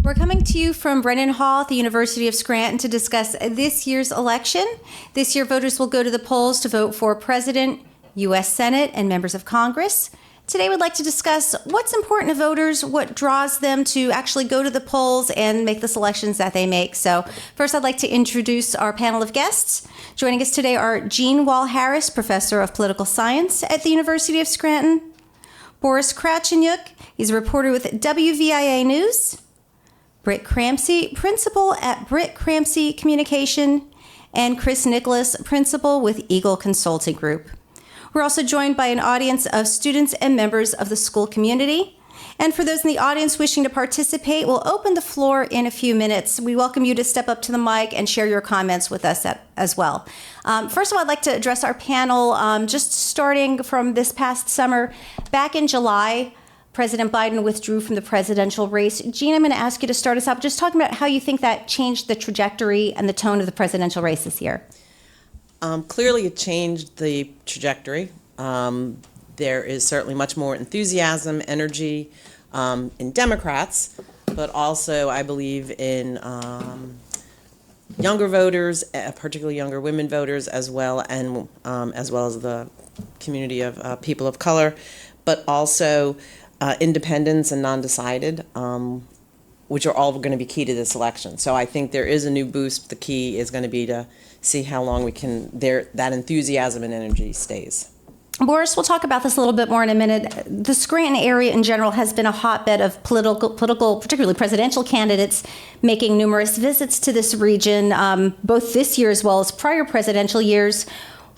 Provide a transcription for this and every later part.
We're coming to you from Brennan Hall at the University of Scranton to discuss this year's election. This year, voters will go to the polls to vote for President, U.S. Senate, and members of Congress. Today, we'd like to discuss what's important to voters, what draws them to actually go to the polls and make the selections that they make. So first, I'd like to introduce our panel of guests. Joining us today are Jean Wahl Harris, Professor of Political Science at the University of Scranton, Borys Krawczeniuk, he's a reporter with WVIA News, Brit Crampsie, Principal at Brit Crampsie Communication, and Chris Nicholas, Principal with Eagle Consulting Group. We're also joined by an audience of students and members of the school community. And for those in the audience wishing to participate, we'll open the floor in a few minutes. We welcome you to step up to the mic and share your comments with us as well. First of all, I'd like to address our panel, just starting from this past summer. Back in July, President Biden withdrew from the presidential race. Jean, I'm going to ask you to start us up just talking about how you think that changed the trajectory and the tone of the presidential race this year. Clearly, it changed the trajectory. There is certainly much more enthusiasm, energy in Democrats, but also I believe in younger voters, particularly younger women voters, as well as the community of people of color, but also independents and non-decided, which are all going to be key to this election. So I think there is a new boost. The key is going to be to see how long that enthusiasm and energy stays. Borys, we'll talk about this a little bit more in a minute. The Scranton area in general has been a hotbed of political, particularly presidential candidates, making numerous visits to this region, both this year as well as prior presidential years.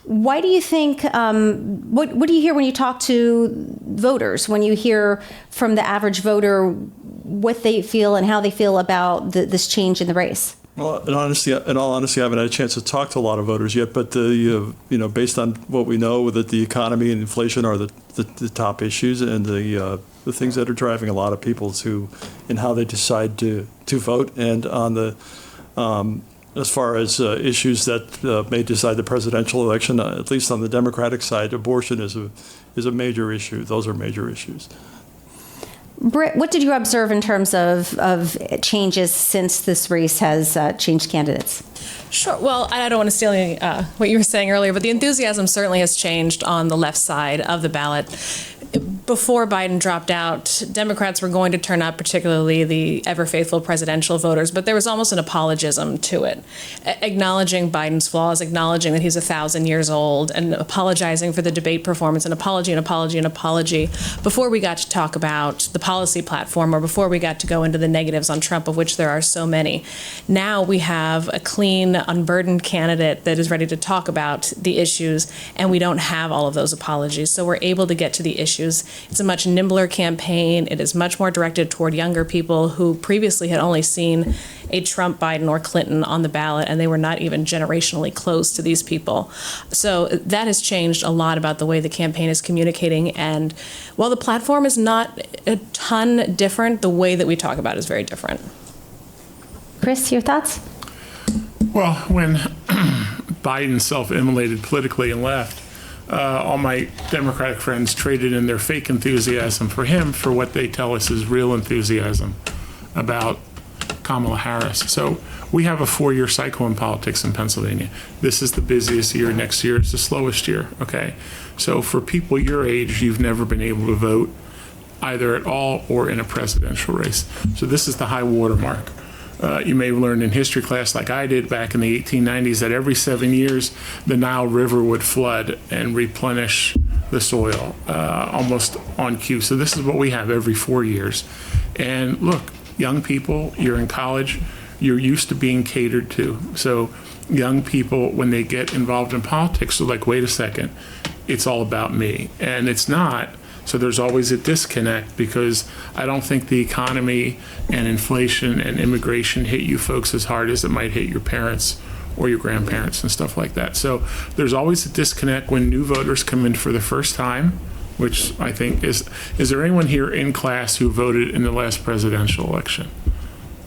Why do you think, what do you hear when you talk to voters, when you hear from the average voter what they feel and how they feel about this change in the race? Well, in all honesty, I haven't had a chance to talk to a lot of voters yet, but based on what we know, that the economy and inflation are the top issues and the things that are driving a lot of people in how they decide to vote, and on the as far as issues that may decide the presidential election, at least on the Democratic side, abortion is a major issue. Those are major issues. Brit, what did you observe in terms of changes since this race has changed candidates? Sure. Well, I don't want to steal what you were saying earlier, but the enthusiasm certainly has changed on the left side of the ballot. Before Biden dropped out, Democrats were going to turn up, particularly the ever-faithful presidential voters, but there was almost an apologism to it, acknowledging Biden's flaws, acknowledging that he's 1,000 years old, and apologizing for the debate performance, and apology, before we got to talk about the policy platform, or before we got to go into the negatives on Trump, of which there are so many. Now we have a clean, unburdened candidate that is ready to talk about the issues, and we don't have all of those apologies, so we're able to get to the issues. It's a much nimbler campaign. It is much more directed toward younger people who previously had only seen a Trump, Biden, or Clinton on the ballot, and they were not even generationally close to these people. So that has changed a lot about the way the campaign is communicating. And while the platform is not a ton different, the way that we talk about it is very different. Chris, your thoughts? Well, when Biden self-immolated politically and left, all my Democratic friends traded in their fake enthusiasm for him for what they tell us is real enthusiasm about Kamala Harris. So we have a 4-year cycle in politics in Pennsylvania. This is the busiest year. Next year is the slowest year, okay? So for people your age, you've never been able to vote either at all or in a presidential race. So this is the high water mark. You may have learned in history class, like I did back in the 1890s, that every 7 years the Nile River would flood and replenish the soil almost on cue. So this is what we have every 4 years. And look, young people, you're in college, you're used to being catered to. So young people, when they get involved in politics, are like, wait a second, it's all about me. And it's not. So there's always a disconnect, because I don't think the economy and inflation and immigration hit you folks as hard as it might hit your parents or your grandparents and stuff like that. So there's always a disconnect when new voters come in for the first time, which I think is there anyone here in class who voted in the last presidential election?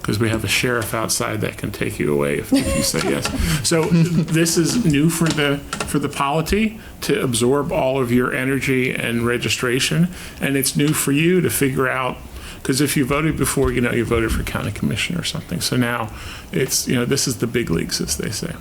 Because we have a sheriff outside that can take you away if you say yes. So this is new for the polity to absorb all of your energy and registration, and it's new for you to figure out Because if you voted before, you voted for county commission or something. So now it's, this is the big leagues, as they say.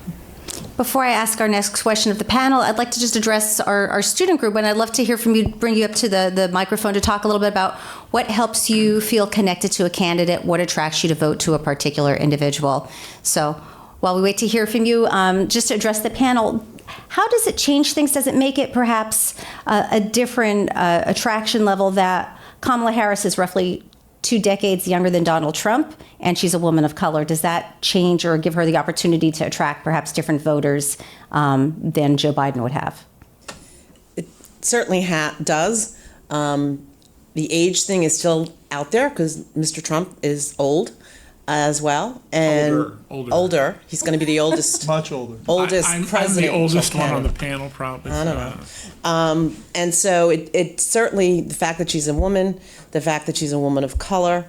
Before I ask our next question of the panel, I'd like to just address our student group, and I'd love to hear from you, bring you up to the microphone to talk a little bit about what helps you feel connected to a candidate, what attracts you to vote to a particular individual. So while we wait to hear from you, just to address the panel, how does it change things? Does it make it perhaps a different attraction level that Kamala Harris is roughly 2 decades younger than Donald Trump, and she's a woman of color? Does that change or give her the opportunity to attract perhaps different voters than Joe Biden would have? It certainly does. The age thing is still out there because Mr. Trump is old as well, and older. He's going to be the oldest, Much older. I'm president. the oldest of one Canada. on the panel, probably. I don't know. And so it certainly, the fact that she's a woman, the fact that she's a woman of color,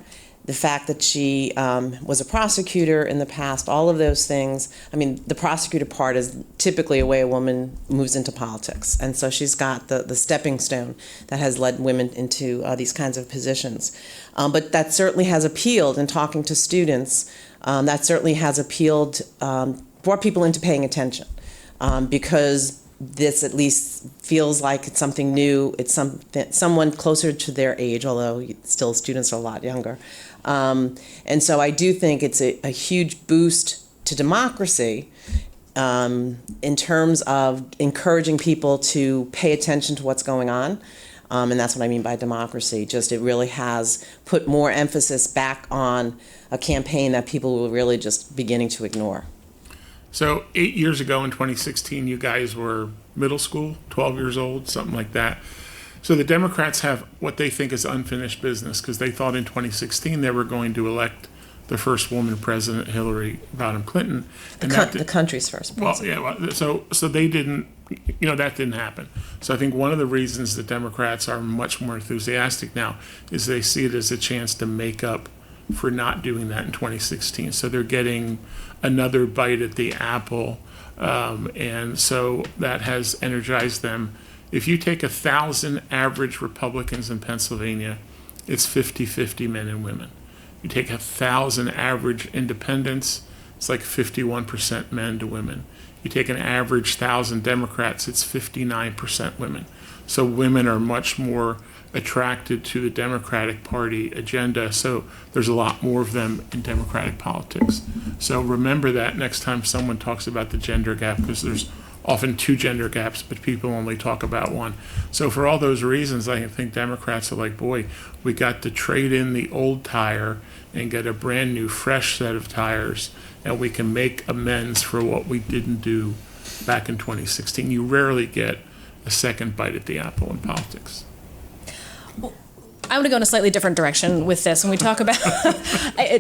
the fact that she was a prosecutor in the past, all of those things. I mean, the prosecutor part is typically a way a woman moves into politics. And so she's got the stepping stone that has led women into these kinds of positions. But that certainly has appealed in talking to students. That certainly has appealed, brought people into paying attention because this at least feels like it's something new. It's someone closer to their age, although still students are a lot younger. And so I do think it's a huge boost to democracy in terms of encouraging people to pay attention to what's going on. And that's what I mean by democracy. Just it really has put more emphasis back on a campaign that people were really just beginning to ignore. So 8 years ago in 2016, you guys were middle school, 12 years old, something like that. So the Democrats have what they think is unfinished business because they thought in 2016 they were going to elect the first woman president, Hillary Rodham Clinton. And The country's first president. Well, yeah. So they didn't, that didn't happen. So I think one of the reasons the Democrats are much more enthusiastic now is they see it as a chance to make up for not doing that in 2016. So they're getting another bite at the apple, and so that has energized them. If you take 1,000 average Republicans in Pennsylvania, it's 50-50 men and women. You take 1,000 average independents, it's like 51% men to women. You take an average 1,000 Democrats, it's 59% women. So women are much more attracted to the Democratic Party agenda, so there's a lot more of them in Democratic politics. So remember that next time someone talks about the gender gap, because there's often 2 gender gaps, but people only talk about 1. So for all those reasons, I think Democrats are like, boy, we got to trade in the old tire and get a brand new, fresh set of tires, and we can make amends for what we didn't do back in 2016. You rarely get a second bite at the apple in politics. I want to go in a slightly different direction with this. When we talk about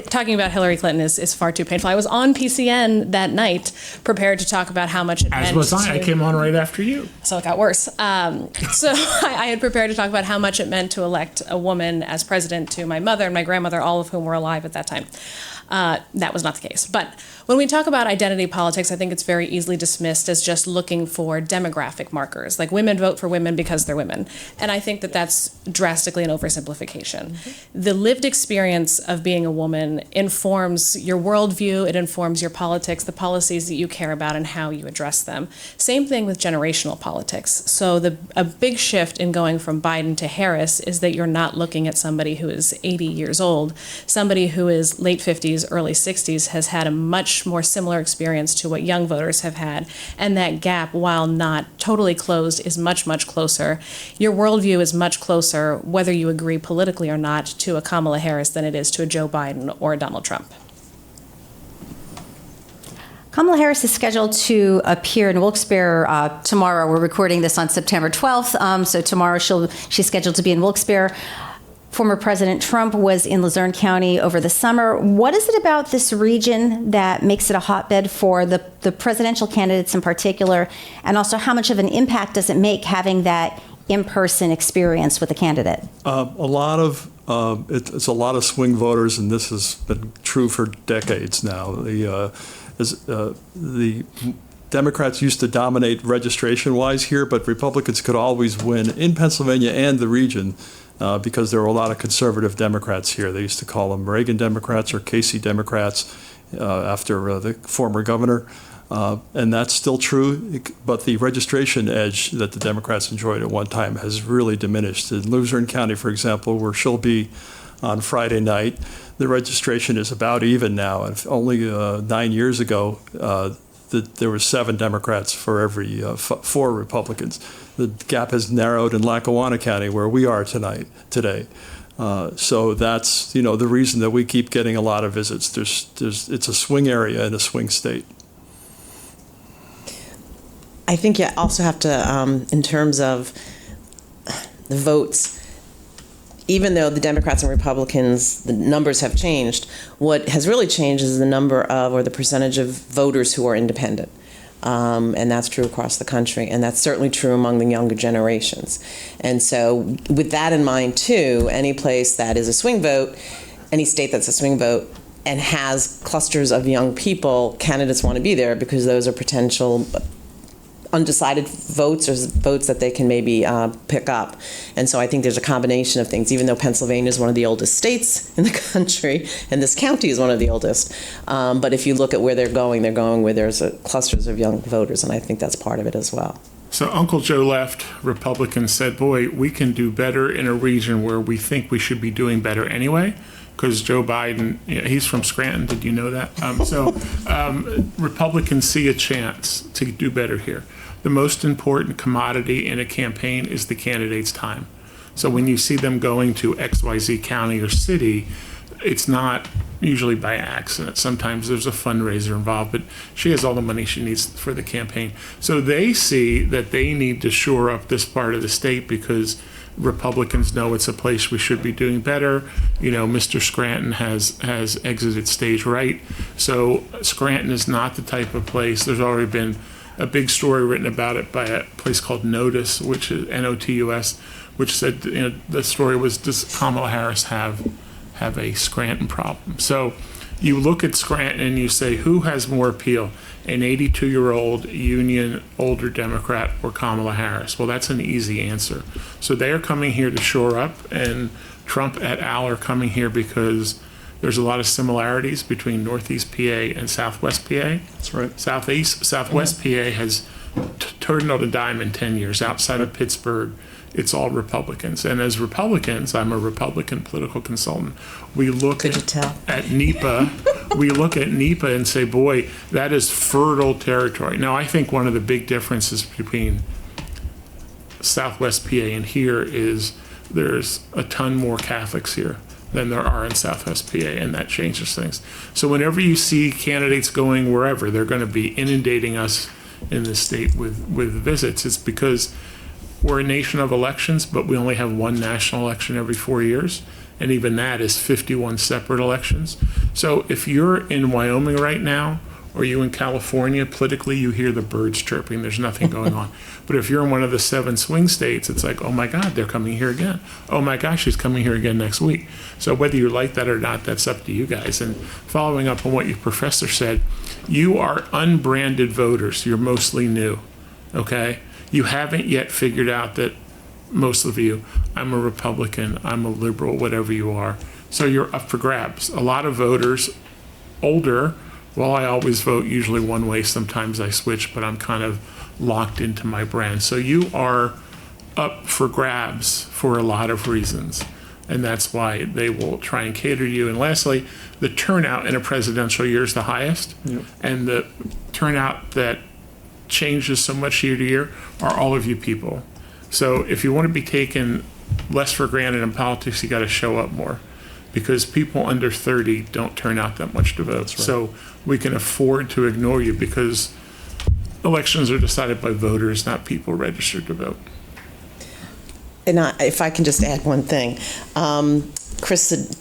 talking about Hillary Clinton is far too painful. I was on PCN that night, prepared to talk about how much it meant. As was I. I came on right after you. So it got worse. So I had prepared to talk about how much it meant to elect a woman as president to my mother and my grandmother, all of whom were alive at that time. That was not the case. But when we talk about identity politics, I think it's very easily dismissed as just looking for demographic markers, like women vote for women because they're women. And I think that that's drastically an oversimplification. Mm-hmm. The lived experience of being a woman informs your worldview, it informs your politics, the policies that you care about, and how you address them. Same thing with generational politics. So a big shift in going from Biden to Harris is that you're not looking at somebody who is 80 years old. Somebody who is late 50s, early 60s has had a much more similar experience to what young voters have had. And that gap, while not totally closed, is much, much closer. Your worldview is much closer, whether you agree politically or not, to a Kamala Harris than it is to a Joe Biden or a Donald Trump. Kamala Harris is scheduled to appear in Wilkes-Barre tomorrow. We're recording this on September 12th, so tomorrow she's scheduled to be in Wilkes-Barre. Former President Trump was in Luzerne County over the summer. What is it about this region that makes it a hotbed for the presidential candidates in particular? And also, how much of an impact does it make having that in-person experience with a candidate? It's a lot of swing voters, and this has been true for decades now. The Democrats used to dominate registration-wise here, but Republicans could always win in Pennsylvania and the region. because there were a lot of conservative Democrats here. They used to call them Reagan Democrats or Casey Democrats after the former governor. And that's still true, but the registration edge that the Democrats enjoyed at one time has really diminished. In Luzerne County, for example, where she'll be on Friday night, the registration is about even now. And only 9 years ago, there were 7 Democrats for every 4 Republicans. The gap has narrowed in Lackawanna County, where we are today. So that's the reason that we keep getting a lot of visits. It's a swing area in a swing state. I think you also have to, in terms of the votes, even though the Democrats and Republicans, the numbers have changed, what has really changed is the number of, or the percentage of voters who are independent. And that's true across the country, and that's certainly true among the younger generations. And so with that in mind, too, any place that is a swing vote, any state that's a swing vote, and has clusters of young people, candidates want to be there because those are potential undecided votes or votes that they can maybe pick up. And so I think there's a combination of things, even though Pennsylvania is one of the oldest states in the country, and this county is one of the oldest. But if you look at where they're going where there's clusters of young voters, and I think that's part of it as well. So Uncle Joe left, Republicans said, boy, we can do better in a region where we think we should be doing better anyway. Because Joe Biden, he's from Scranton, did you know that? Republicans see a chance to do better here. The most important commodity in a campaign is the candidate's time. So when you see them going to XYZ county or city, it's not usually by accident. Sometimes there's a fundraiser involved, but she has all the money she needs for the campaign. So they see that they need to shore up this part of the state because Republicans know it's a place we should be doing better. Mr. Scranton has exited stage right. So Scranton is not the type of place. There's already been a big story written about it by a place called Notus, which is Notus, which said, the story was, does Kamala Harris have a Scranton problem? So you look at Scranton and you say, who has more appeal, an 82-year-old union older Democrat or Kamala Harris? Well, that's an easy answer. So they are coming here to shore up, and Trump et al. Are coming here because there's a lot of similarities between Northeast PA and Southwest PA. That's right. Southwest PA has turned on a dime in 10 years. Outside of Pittsburgh, it's all Republicans. And as Republicans, I'm a Republican political consultant, we look at NEPA. We look at NEPA and say, boy, that is fertile territory. Now, I think one of the big differences between Southwest PA and here is there's a ton more Catholics here than there are in Southwest PA, and that changes things. So whenever you see candidates going wherever, they're going to be inundating us in this state with visits. It's because we're a nation of elections, but we only have one national election every 4 years, and even that is 51 separate elections. So if you're in Wyoming right now, or you in California, politically you hear the birds chirping, there's nothing going on. But if you're in one of the 7 swing states, it's like, oh my God, they're coming here again. Oh my gosh, she's coming here again next week. So whether you like that or not, that's up to you guys. And following up on what your professor said, you are unbranded voters. You're mostly new, okay? You haven't yet figured out that, most of you, I'm a Republican, I'm a liberal, whatever you are. So you're up for grabs. A lot of voters, older, well, I always vote usually one way. Sometimes I switch, but I'm kind of locked into my brand. So you are up for grabs for a lot of reasons, and that's why they will try and cater to you. And lastly, the turnout in a presidential year is the highest, and the turnout that changes so much year to year are all of you people. So if you want to be taken less for granted in politics, you got to show up more, because people under 30 don't turn out that much to vote. Right. So we can afford to ignore you because elections are decided by voters, not people registered to vote. And if I can just add one thing, Chris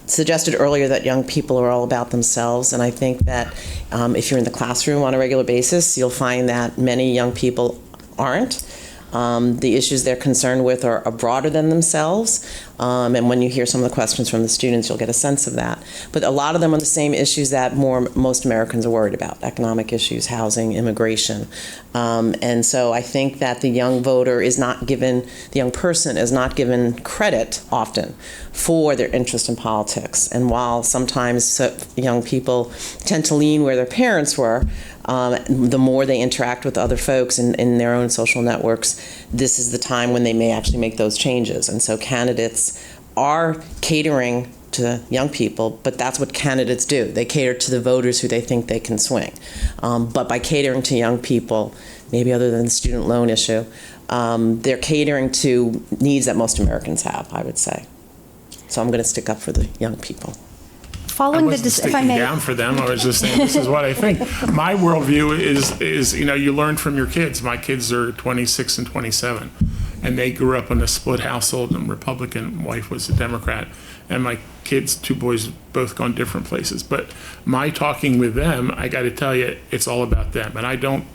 suggested earlier that young people are all about themselves, and I think that if you're in the classroom on a regular basis, you'll find that many young people aren't. The issues they're concerned with are broader than themselves. And when you hear some of the questions from the students, you'll get a sense of that. But a lot of them are the same issues that most Americans are worried about: economic issues, housing, immigration. And so I think that the young voter is not given, the young person is not given credit often for their interest in politics. And while sometimes young people tend to lean where their parents were, the more they interact with other folks in their own social networks, this is the time when they may actually make those changes. And so candidates are catering to young people, but that's what candidates do. They cater to the voters who they think they can swing. But by catering to young people, maybe other than the student loan issue, they're catering to needs that most Americans have, I would say. So I'm going to stick up for the young people. I wasn't sticking down for them. I was just saying this is what I think. My worldview is you learn from your kids. My kids are 26 and 27, and they grew up in a split household, and Republican wife was a Democrat, and my kids, 2 boys, both gone different places. But my talking with them, I got to tell you, it's all about them. And I don't,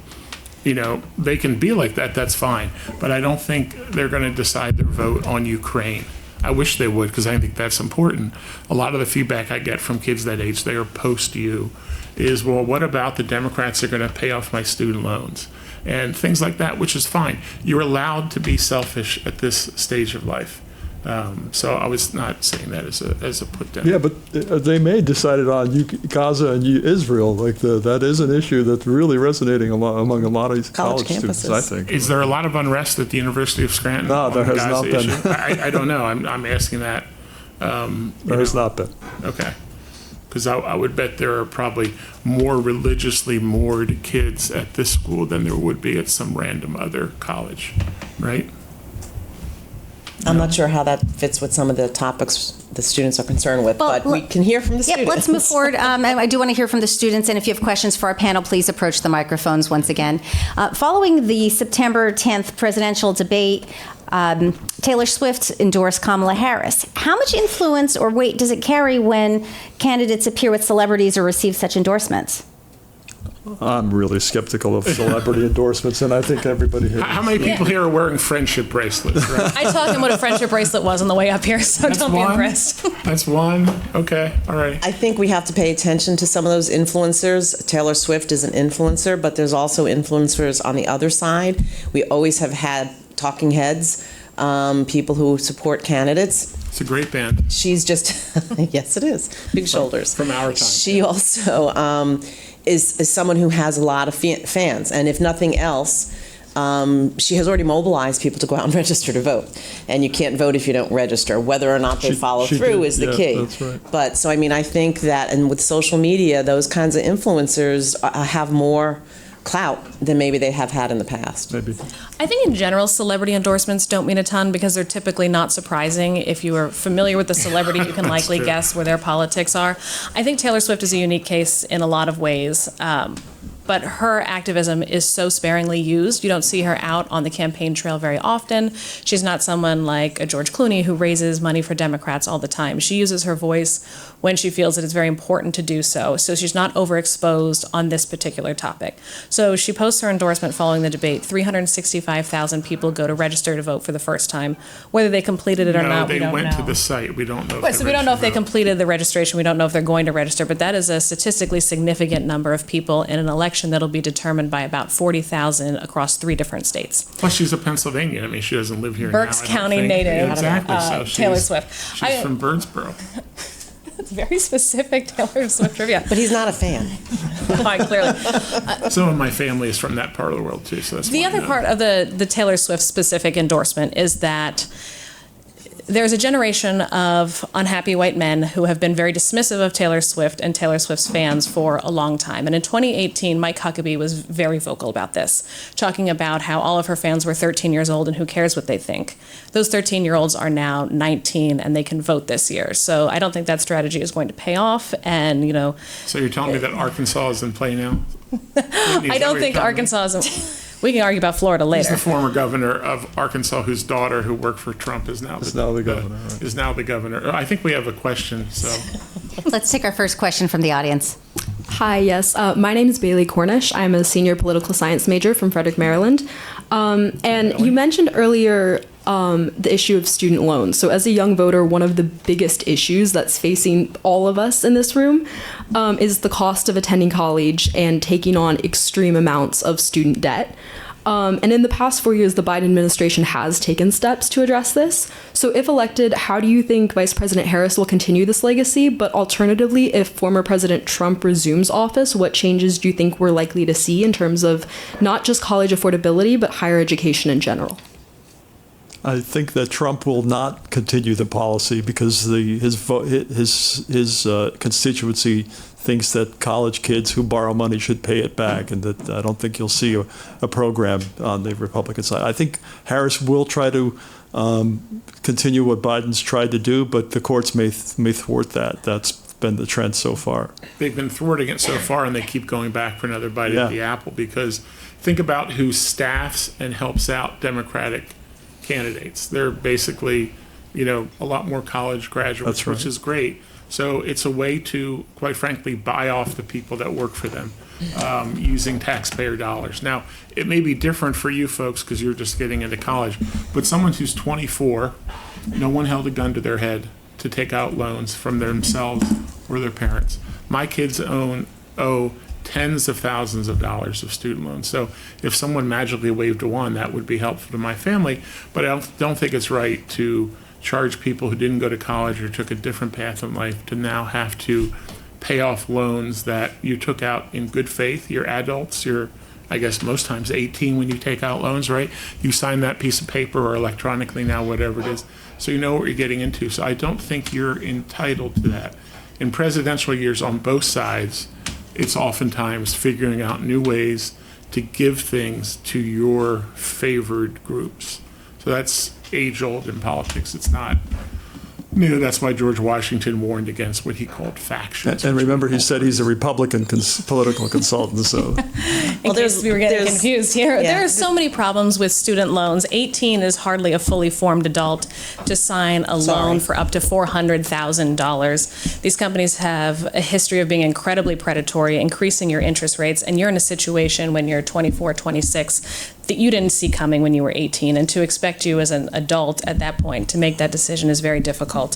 they can be like that, that's fine. But I don't think they're going to decide their vote on Ukraine. I wish they would, because I think that's important. A lot of the feedback I get from kids that age, they are post-you, is, well, what about the Democrats are going to pay off my student loans? And things like that, which is fine. You're allowed to be selfish at this stage of life. So I was not saying that as a put down. Yeah, but they may decide it on Gaza and Israel. That is an issue that's really resonating among a lot of these college students, I think. Is there a lot of unrest at the University of Scranton? No, there has not been. I don't know. I'm asking that. There has not been. Okay. Because I would bet there are probably more religiously moored kids at this school than there would be at some random other college, right? I'm not sure how that fits with some of the topics the students are concerned with, but we can hear from the students. Let's move forward. I do want to hear from the students, and if you have questions for our panel, please approach the microphones once again. Following the September 10th presidential debate, Taylor Swift endorsed Kamala Harris. How much influence or weight does it carry when candidates appear with celebrities or receive such endorsements? I'm really skeptical of celebrity endorsements, and I think everybody here. How many people here are wearing friendship bracelets? Right? I taught him what a friendship bracelet was on the way up here, so don't be impressed. That's one. Okay. All right. I think we have to pay attention to some of those influencers. Taylor Swift is an influencer, but there's also influencers on the other side. We always have had talking heads, people who support candidates. It's a great band. She's just, yes, it is. Big shoulders. From our time. She also is someone who has a lot of fans. And if nothing else, she has already mobilized people to go out and register to vote. And you can't vote if you don't register. Whether or not they follow through is the key. That's right. But so, I think that, and with social media, those kinds of influencers have more clout than maybe they have had in the past. Maybe. I think in general, celebrity endorsements don't mean a ton because they're typically not surprising. If you are familiar with the celebrity, you can likely guess where their politics are. I think Taylor Swift is a unique case in a lot of ways. But her activism is so sparingly used. You don't see her out on the campaign trail very often. She's not someone like a George Clooney who raises money for Democrats all the time. She uses her voice when she feels that it's very important to do so. So she's not overexposed on this particular topic. So she posts her endorsement following the debate. 365,000 people go to register to vote for the first time. Whether they completed it or not, we don't know. They went to the site. We don't know. So we don't know if they completed the registration. We don't know if they're going to register. But that is a statistically significant number of people in an election that'll be determined by about 40,000 across 3 different states. Plus, she's a Pennsylvanian. She doesn't live here Berks now. County native. Exactly. So Taylor Swift. She's from Birdsboro. It's very specific Taylor Swift trivia. But he's not a fan. Quite clearly. Some of my family is from that part of the world, too. So that's the other part of the Taylor Swift specific endorsement is that there's a generation of unhappy white men who have been very dismissive of Taylor Swift and Taylor Swift's fans for a long time. And in 2018, Mike Huckabee was very vocal about this, talking about how all of her fans were 13 years old and who cares what they think. Those 13-year-olds are now 19 and they can vote this year. So I don't think that strategy is going to pay off. And, So you're telling me that Arkansas is in play now? I don't think Arkansas is. We can argue about Florida later. He's the former governor of Arkansas, whose daughter, who worked for Trump, is now the governor. Right. Is now the governor. I think we have a question. So Let's take our first question from the audience. Hi, yes. My name is Bailey Cornish. I'm a senior political science major from Frederick, Maryland. And you mentioned earlier the issue of student loans. So as a young voter, one of the biggest issues that's facing all of us in this room is the cost of attending college and taking on extreme amounts of student debt. And in the past 4 years, the Biden administration has taken steps to address this. So if elected, how do you think Vice President Harris will continue this legacy? But alternatively, if former President Trump resumes office, what changes do you think we're likely to see in terms of not just college affordability, but higher education in general? I think that Trump will not continue the policy because his constituency thinks that college kids who borrow money should pay it back, and that I don't think you'll see a program on the Republican side. I think Harris will try to continue what Biden's tried to do, but the courts may thwart that. That's been the trend so far. They've been thwarting it so far, and they keep going back for another bite at the apple, because think about who staffs and helps out Democratic candidates. They're basically, a lot more college graduates, That's right. which is great. So it's a way to, quite frankly, buy off the people that work for them using taxpayer dollars. Now, it may be different for you folks because you're just getting into college, but someone who's 24, no one held a gun to their head to take out loans from themselves or their parents. My kids owe tens of thousands of dollars of student loans. So if someone magically waved a wand, that would be helpful to my family. But I don't think it's right to charge people who didn't go to college or took a different path in life to now have to pay off loans that you took out in good faith. You're adults. You're, I guess, most times 18 when you take out loans, right? You sign that piece of paper or electronically now, whatever it is. So you know what you're getting into. So I don't think you're entitled to that. In presidential years on both sides, it's oftentimes figuring out new ways to give things to your favored groups. So that's age-old in politics. It's not new. That's why George Washington warned against what he called factions. And remember, he said he's a Republican political consultant, so. In case we were getting confused here. Yeah. There are so many problems with student loans. 18 is hardly a fully formed adult to sign a loan for up to $400,000. These companies have a history of being incredibly predatory, increasing your interest rates, and you're in a situation when you're 24, 26 that you didn't see coming when you were 18, and to expect you as an adult at that point to make that decision is very difficult.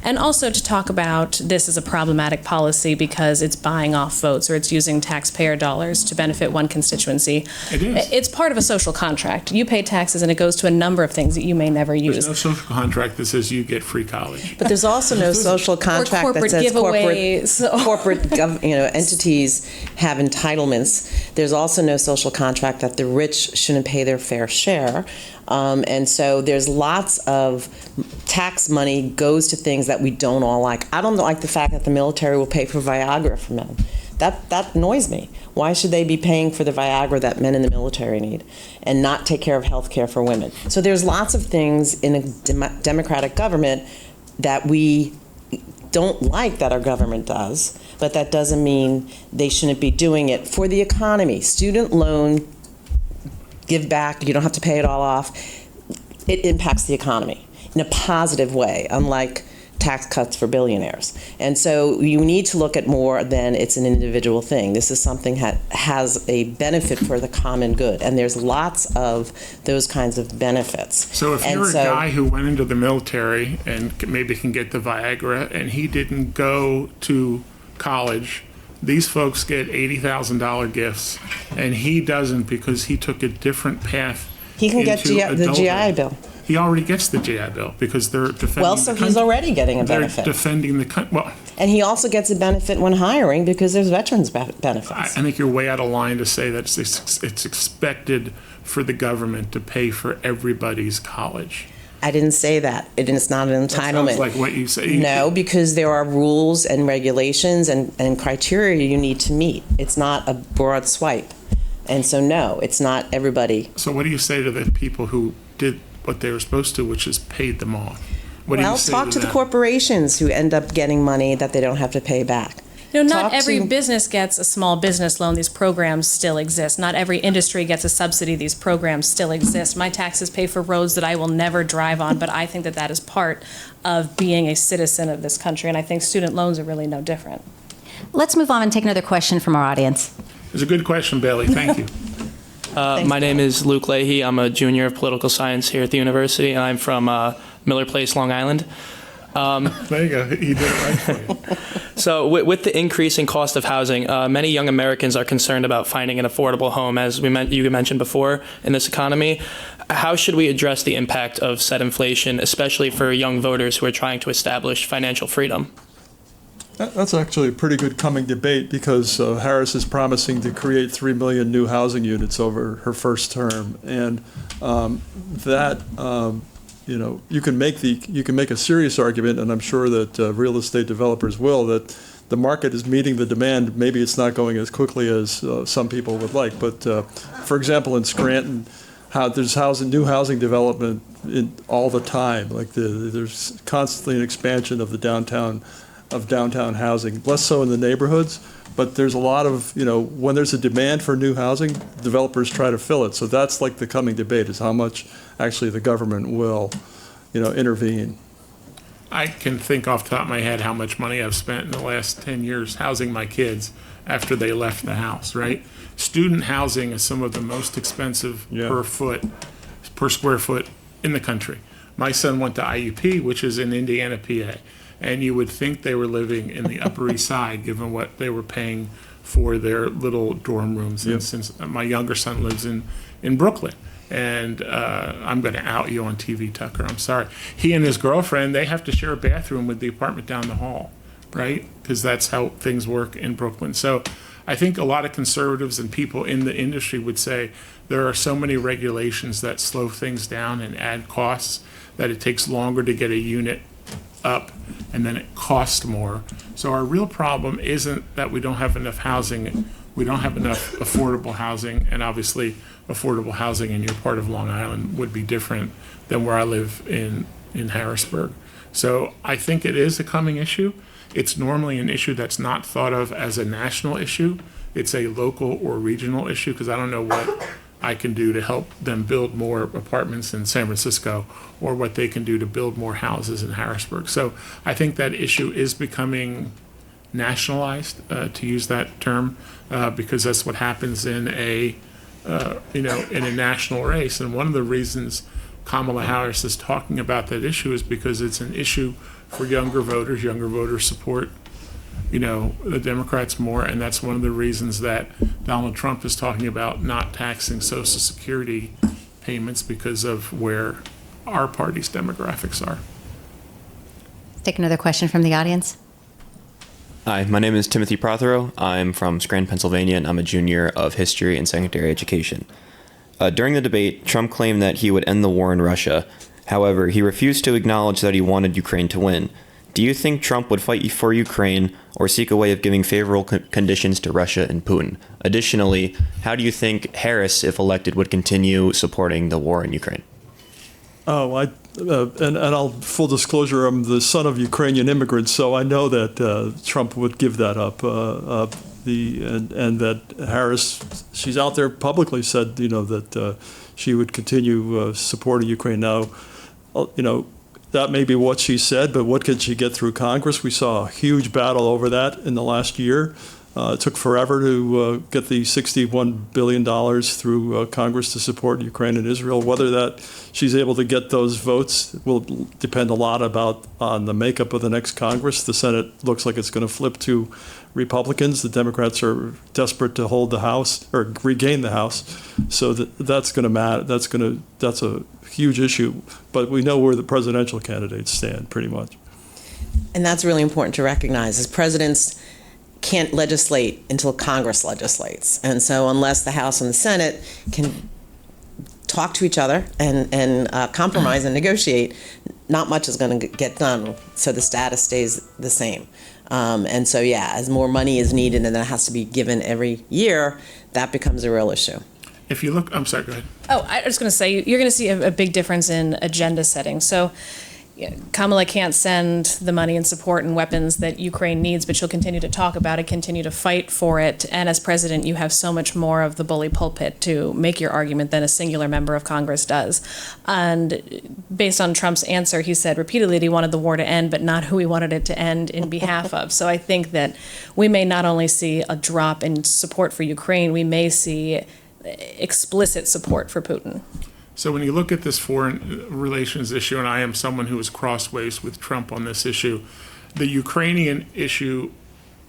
And also to talk about this as a problematic policy because it's buying off votes or it's using taxpayer dollars to benefit one constituency. It is. It's part of a social contract. You pay taxes and it goes to a number of things that you may never use. There's no social contract that says you get free college. But there's also no social contract corporate that says giveaways. corporate entities have entitlements. There's also no social contract that the rich shouldn't pay their fair share. And so there's lots of tax money goes to things that we don't all like. I don't like the fact that the military will pay for Viagra for men. That annoys me. Why should they be paying for the Viagra that men in the military need and not take care of health care for women? So there's lots of things in a democratic government that we don't like that our government does, but that doesn't mean they shouldn't be doing it for the economy. Student loan, give back, you don't have to pay it all off. It impacts the economy in a positive way, unlike tax cuts for billionaires. And so you need to look at more than it's an individual thing. This is something that has a benefit for the common good, and there's lots of those kinds of benefits. So if you're a guy who went into the military and maybe can get the Viagra and he didn't go to college, these folks get $80,000 gifts, and he doesn't because he took a different path. He can get the GI adulthood. Bill. He already gets the GI Bill because they're defending Well, so he's already getting a benefit. They're defending the country. Well, And he also gets a benefit when hiring because there's veterans benefits. I think you're way out of line to say that it's expected for the government to pay for everybody's college. I didn't say that. It's not an entitlement. That sounds like what you say. No, because there are rules and regulations and criteria you need to meet. It's not a broad swipe. And so, no, it's not everybody. So what do you say to the people who did what they were supposed to, which is paid them off? What do you say Talk to the them? corporations who end up getting money that they don't have to pay back. Not Talk every to- business gets a small business loan. These programs still exist. Not every industry gets a subsidy. These programs still exist. My taxes pay for roads that I will never drive on, but I think that that is part of being a citizen of this country, and I think student loans are really no different. Let's move on and take another question from our audience. It's a good question, Bailey. Thank you. My name is Luke Leahy. I'm a junior of political science here at the university, and I'm from Miller Place, Long Island. There you go. You did it right for you. So with the increasing cost of housing, many young Americans are concerned about finding an affordable home, as you mentioned before, in this economy. How should we address the impact of said inflation, especially for young voters who are trying to establish financial freedom? That's actually a pretty good coming debate because Harris is promising to create 3 million new housing units over her first term, and you can make a serious argument, and I'm sure that real estate developers will, that the market is meeting the demand. Maybe it's not going as quickly as some people would like, but for example, in Scranton, there's new housing development all the time. Like there's constantly an expansion of the downtown housing, less so in the neighborhoods, but there's a lot of, when there's a demand for new housing, developers try to fill it. So that's like the coming debate, is how much actually the government will, intervene. I can think off the top of my head how much money I've spent in the last 10 years housing my kids after they left the house, right? Student housing is some of the most expensive per square foot in the country. My son went to IUP, which is in Indiana, PA. And you would think they were living in the Upper East Side, given what they were paying for their little dorm rooms. Yep. And since my younger son lives in Brooklyn, and I'm going to out you on TV, Tucker, I'm sorry. He and his girlfriend, they have to share a bathroom with the apartment down the hall, right? Because that's how things work in Brooklyn. So I think a lot of conservatives and people in the industry would say there are so many regulations that slow things down and add costs that it takes longer to get a unit up, and then it costs more. So our real problem isn't that we don't have enough housing, we don't have enough affordable housing, and obviously affordable housing in your part of Long Island would be different than where I live in Harrisburg. So I think it is a coming issue. It's normally an issue that's not thought of as a national issue. It's a local or regional issue, because I don't know what I can do to help them build more apartments in San Francisco, or what they can do to build more houses in Harrisburg. So I think that issue is becoming nationalized, to use that term, because that's what happens in a national race. And one of the reasons Kamala Harris is talking about that issue is because it's an issue for younger voters. Younger voters support the Democrats more, and that's one of the reasons that Donald Trump is talking about not taxing Social Security payments, because of where our party's demographics are. Take another question from the audience. Hi, my name is Timothy Prothero. I'm from Scranton, Pennsylvania, and I'm a junior of history and secondary education. During the debate, Trump claimed that he would end the war in Russia. However, he refused to acknowledge that he wanted Ukraine to win. Do you think Trump would fight for Ukraine or seek a way of giving favorable conditions to Russia and Putin? Additionally, how do you think Harris, if elected, would continue supporting the war in Ukraine? Full disclosure, I'm the son of Ukrainian immigrants, so I know that Trump would give that up. And that Harris, she's out there publicly said, that she would continue supporting Ukraine. Now, that may be what she said, but what can she get through Congress? We saw a huge battle over that in the last year. It took forever to get the $61 billion through Congress to support Ukraine and Israel. Whether that she's able to get those votes will depend a lot on the makeup of the next Congress. The Senate looks like it's going to flip to Republicans. The Democrats are desperate to hold the House or regain the House. So that's going to matter. That's a huge issue. But we know where the presidential candidates stand pretty much. And that's really important to recognize, as presidents can't legislate until Congress legislates. And so unless the House and the Senate can talk to each other and compromise and negotiate, not much is going to get done. So the status stays the same. And so, as more money is needed and that has to be given every year, that becomes a real issue. If you look, I'm sorry, go ahead. Oh, I was going to say, you're going to see a big difference in agenda setting. So Kamala can't send the money and support and weapons that Ukraine needs, but she'll continue to talk about it, continue to fight for it. And as president, you have so much more of the bully pulpit to make your argument than a singular member of Congress does. And based on Trump's answer, he said repeatedly that he wanted the war to end, but not who he wanted it to end in behalf of. So I think that we may not only see a drop in support for Ukraine, we may see explicit support for Putin. So when you look at this foreign relations issue, and I am someone who is crossways with Trump on this issue, the Ukrainian issue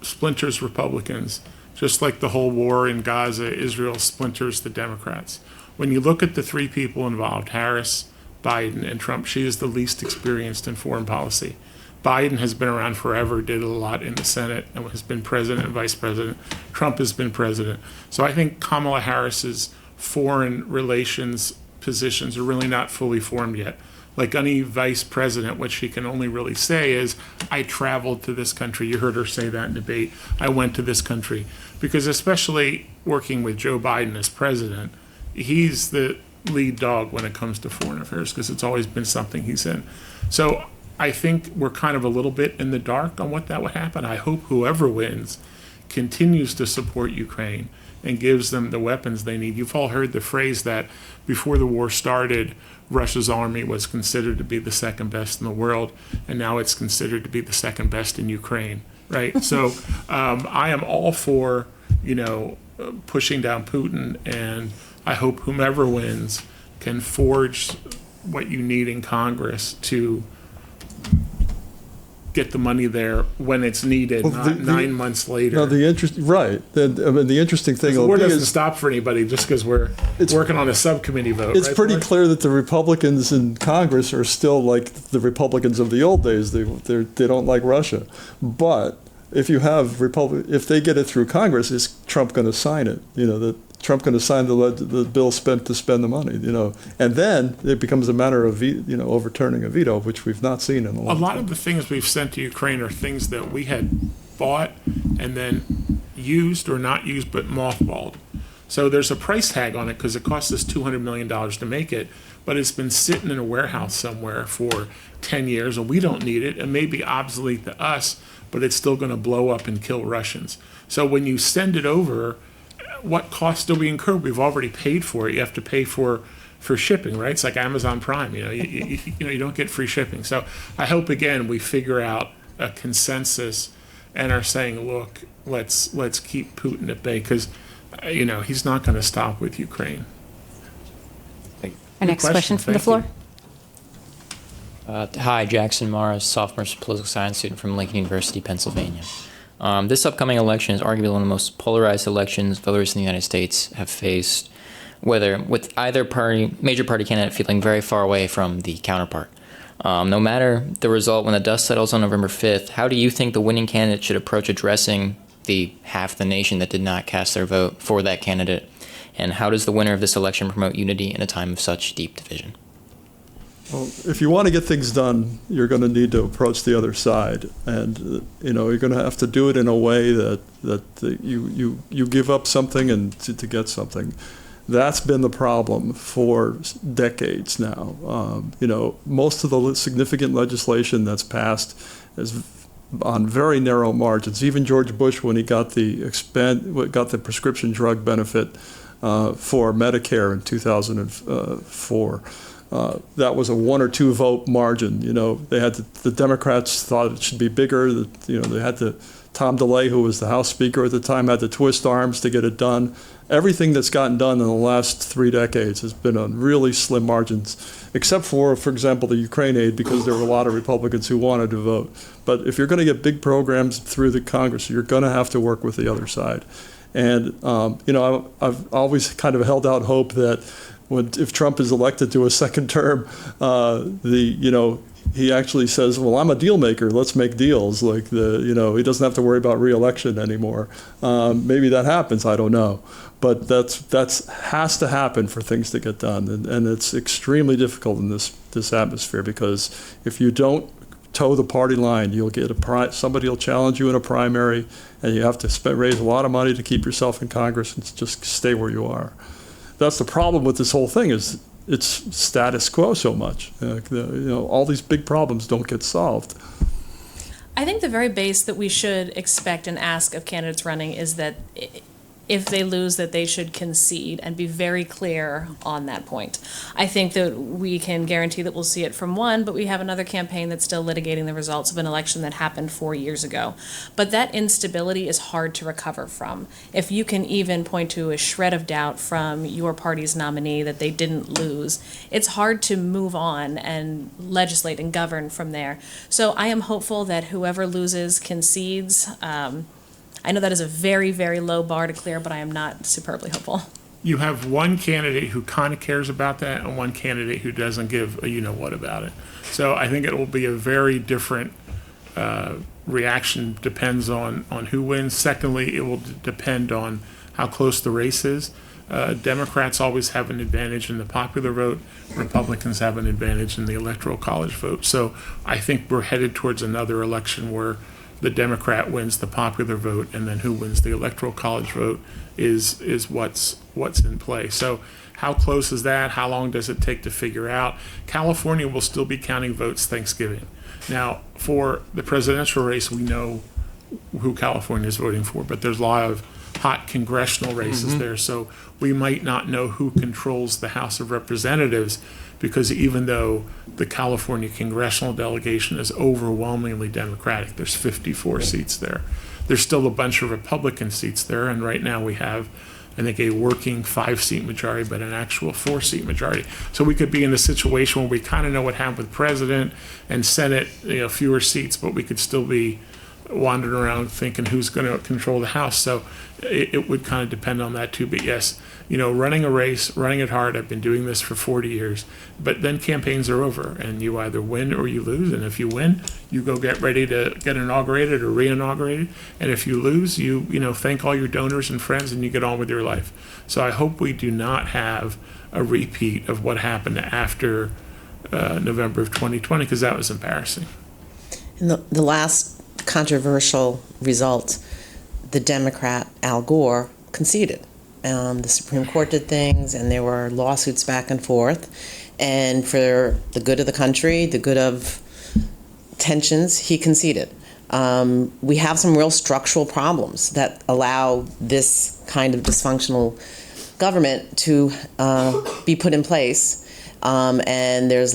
splinters Republicans, just like the whole war in Gaza, Israel splinters the Democrats. When you look at the three people involved, Harris, Biden, and Trump, she is the least experienced in foreign policy. Biden has been around forever, did a lot in the Senate, and has been president and vice president. Trump has been president. So I think Kamala Harris's foreign relations positions are really not fully formed yet. Like any vice president, what she can only really say is, I traveled to this country. You heard her say that in debate. I went to this country. Because especially working with Joe Biden as president, he's the lead dog when it comes to foreign affairs, because it's always been something he's in. So I think we're kind of a little bit in the dark on what that would happen. I hope whoever wins continues to support Ukraine and gives them the weapons they need. You've all heard the phrase that before the war started, Russia's army was considered to be the second best in the world, and now it's considered to be the second best in Ukraine, right? So I am all for, pushing down Putin, and I hope whomever wins can forge what you need in Congress to get the money there when it's needed, not 9 months later. No, the interesting thing. The war doesn't stop for anybody just because we're working on a subcommittee vote. It's right, pretty Borys? clear that the Republicans in Congress are still like the Republicans of the old days. They don't like Russia, but if you have if they get it through Congress, is Trump going to sign it? Trump going to sign the bill spent to spend the money, and then it becomes a matter of overturning a veto, which we've not seen in a long time. A lot of the things we've sent to Ukraine are things that we had bought and then used or not used but mothballed. So there's a price tag on it because it cost us $200 million to make it, but it's been sitting in a warehouse somewhere for 10 years and we don't need it. It may be obsolete to us, but it's still going to blow up and kill Russians. So when you send it over, what cost do we incur? We've already paid for it. You have to pay for shipping, right? It's like Amazon Prime. You don't get free shipping. So I hope again we figure out a consensus and are saying, look, let's keep Putin at bay because he's not going to stop with Ukraine. Our next question from the floor. Hi, Jackson Morris, sophomore political science student from Lincoln University, Pennsylvania. This upcoming election is arguably one of the most polarized elections voters in the United States have faced, whether with either major party candidate feeling very far away from the counterpart. No matter the result, when the dust settles on November 5th, how do you think the winning candidate should approach addressing the half the nation that did not cast their vote for that candidate? And how does the winner of this election promote unity in a time of such deep division? Well, if you want to get things done, you're going to need to approach the other side, and you're going to have to do it in a way that you give up something and to get something. That's been the problem for decades now. Most of the significant legislation that's passed is on very narrow margins. Even George Bush, when he got the prescription drug benefit for Medicare in 2004. That was a 1 or 2 vote margin. They had the Democrats thought it should be bigger. They had Tom DeLay, who was the House Speaker at the time, had to twist arms to get it done. Everything that's gotten done in the last 3 decades has been on really slim margins, except for example, the Ukraine aid, because there were a lot of Republicans who wanted to vote. But if you're going to get big programs through the Congress, you're going to have to work with the other side. And I've always kind of held out hope that if Trump is elected to a second term, he actually says, "Well, I'm a deal maker. Let's make deals." Like he doesn't have to worry about re-election anymore. Maybe that happens. I don't know, but that's has to happen for things to get done, and it's extremely difficult in this atmosphere because if you don't toe the party line, you'll get somebody will challenge you in a primary, and you have to raise a lot of money to keep yourself in Congress and just stay where you are. That's the problem with this whole thing is it's status quo so much. All these big problems don't get solved. I think the very base that we should expect and ask of candidates running is that if they lose, that they should concede and be very clear on that point. I think that we can guarantee that we'll see it from one, but we have another campaign that's still litigating the results of an election that happened 4 years ago. But that instability is hard to recover from. If you can even point to a shred of doubt from your party's nominee that they didn't lose, it's hard to move on and legislate and govern from there. So I am hopeful that whoever loses concedes. I know that is a very, very low bar to clear, but I am not superbly hopeful. You have one candidate who kind of cares about that and one candidate who doesn't give a you-know-what about it. So I think it will be a very different reaction, depends on who wins. Secondly, it will depend on how close the race is. Democrats always have an advantage in the popular vote. Republicans have an advantage in the electoral college vote. So I think we're headed towards another election where the Democrat wins the popular vote, and then who wins the electoral college vote is what's in play. So how close is that? How long does it take to figure out? California will still be counting votes Thanksgiving. Now, for the presidential race, we know who California is voting for, but there's a lot of hot congressional races there, so we might not know who controls the House of Representatives, because even though the California congressional delegation is overwhelmingly Democratic, there's 54 seats there, there's still a bunch of Republican seats there, and right now we have, I think, a working 5-seat majority, but an actual 4-seat majority. So we could be in a situation where we kind of know what happened with president and Senate, fewer seats, but we could still be wandering around thinking who's going to control the House. So it would kind of depend on that too. But yes, running a race, running it hard. I've been doing this for 40 years. But then campaigns are over, and you either win or you lose. And if you win, you go get ready to get inaugurated or re-inaugurated. And if you lose, you thank all your donors and friends, and you get on with your life. So I hope we do not have a repeat of what happened after November of 2020, because that was embarrassing. And the last controversial result, the Democrat Al Gore conceded. The Supreme Court did things, and there were lawsuits back and forth. And for the good of the country, the good of tensions, he conceded. We have some real structural problems that allow this kind of dysfunctional government to be put in place. And there's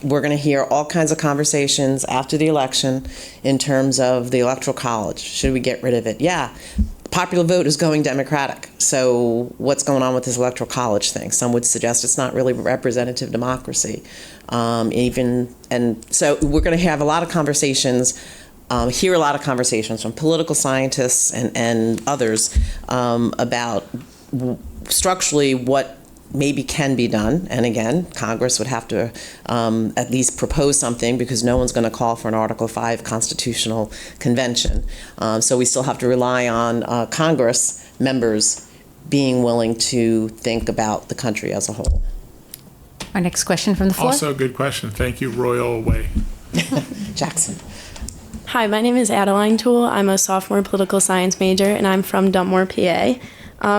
we're going to hear all kinds of conversations after the election in terms of the electoral college. Should we get rid of it? Yeah. Popular vote is going Democratic. So what's going on with this electoral college thing? Some would suggest it's not really representative democracy. And so we're going to have a lot of conversations, hear a lot of conversations from political scientists and others about structurally what maybe can be done. And again, Congress would have to at least propose something, because no one's going to call for an Article 5 constitutional convention. So we still have to rely on Congress members being willing to think about the country as a whole. Our next question from the floor. Also a good question. Thank you, Royal Way. Jackson. Hi, my name is Adeline Toole. I'm a sophomore political science major, and I'm from Dunmore, PA.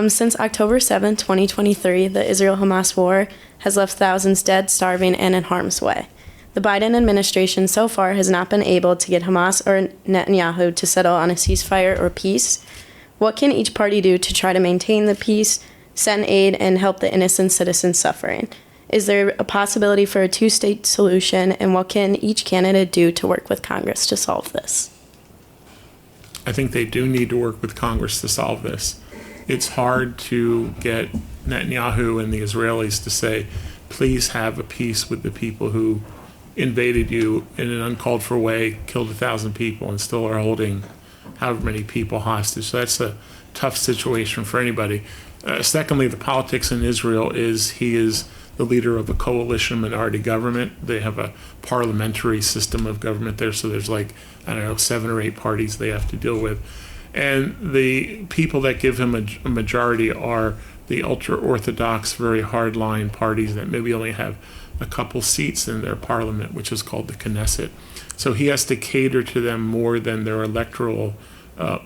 Since October 7, 2023, the Israel-Hamas war has left thousands dead, starving, and in harm's way. The Biden administration so far has not been able to get Hamas or Netanyahu to settle on a ceasefire or peace. What can each party do to try to maintain the peace, send aid, and help the innocent citizens suffering? Is there a possibility for a two-state solution, and what can each candidate do to work with Congress to solve this? I think they do need to work with Congress to solve this. It's hard to get Netanyahu and the Israelis to say, please have a peace with the people who invaded you in an uncalled for way, killed 1,000 people, and still are holding however many people hostage. So that's a tough situation for anybody. Secondly, the politics in Israel is he is the leader of a coalition minority government. They have a parliamentary system of government there, so there's 7 or 8 parties they have to deal with. And the people that give him a majority are the ultra-Orthodox, very hardline parties that maybe only have a couple seats in their parliament, which is called the Knesset. So he has to cater to them more than their electoral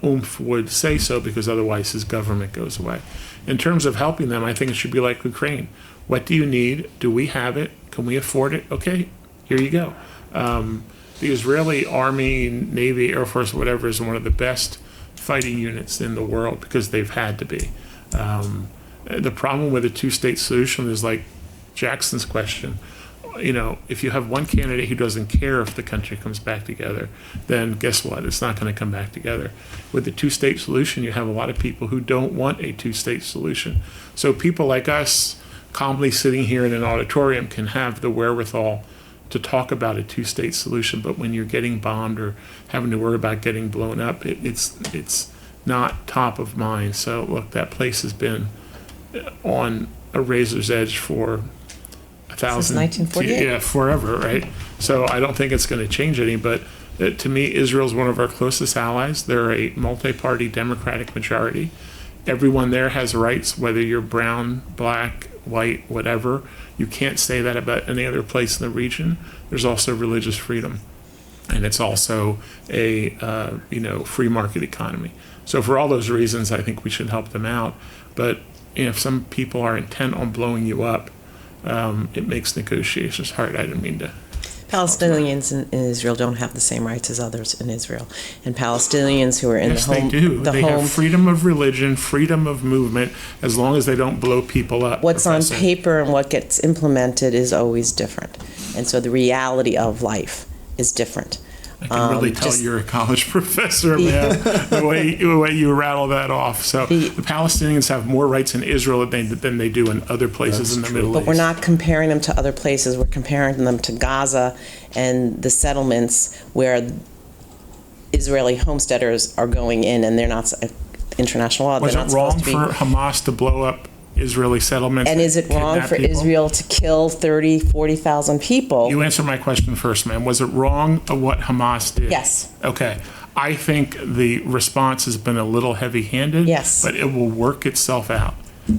oomph would say so, because otherwise his government goes away. In terms of helping them, I think it should be like Ukraine. What do you need? Do we have it? Can we afford it? Okay, here you go. The Israeli Army, Navy, Air Force, whatever, is one of the best fighting units in the world because they've had to be. The problem with a two-state solution is like Jackson's question. You know, if you have one candidate who doesn't care if the country comes back together, then guess what? It's not going to come back together. With the two-state solution, you have a lot of people who don't want a two-state solution. So people like us, calmly sitting here in an auditorium, can have the wherewithal to talk about a two-state solution. But when you're getting bombed or having to worry about getting blown up, it's not top of mind. So look, that place has been on a razor's edge for 1,000 1948. Yeah, forever, right? So I don't think it's going to change any, but to me, Israel's one of our closest allies. They're a multi-party Democratic majority. Everyone there has rights, whether you're brown, black, white, whatever. You can't say that about any other place in the region. There's also religious freedom, and it's also a free market economy. So for all those reasons, I think we should help them out. But if some people are intent on blowing you up, it makes negotiations hard. I didn't mean to. Palestinians in Israel don't have the same rights as others in Israel, and Palestinians who are in Yes, the home, they do. the They home. have freedom of religion, freedom of movement, as long as they don't blow people up. What's on Professor. paper and what gets implemented is always different, and so the reality of life is different. I can really tell just- you're a college professor, man, the way you rattle that off. So the Palestinians have more rights in Israel than they do in other places in the Middle East. But we're not comparing them to other places. We're comparing them to Gaza and the settlements where Israeli homesteaders are going in, and they're not international law. Was They're it not wrong supposed to be. for Hamas to blow up Israeli settlements? And is it wrong kidnap for people? Israel to kill 30, 40,000 people? You answer my question first, ma'am. Was it wrong what Hamas did? Yes. Okay. I think the response has been a little heavy-handed. Yes. But it will work itself out.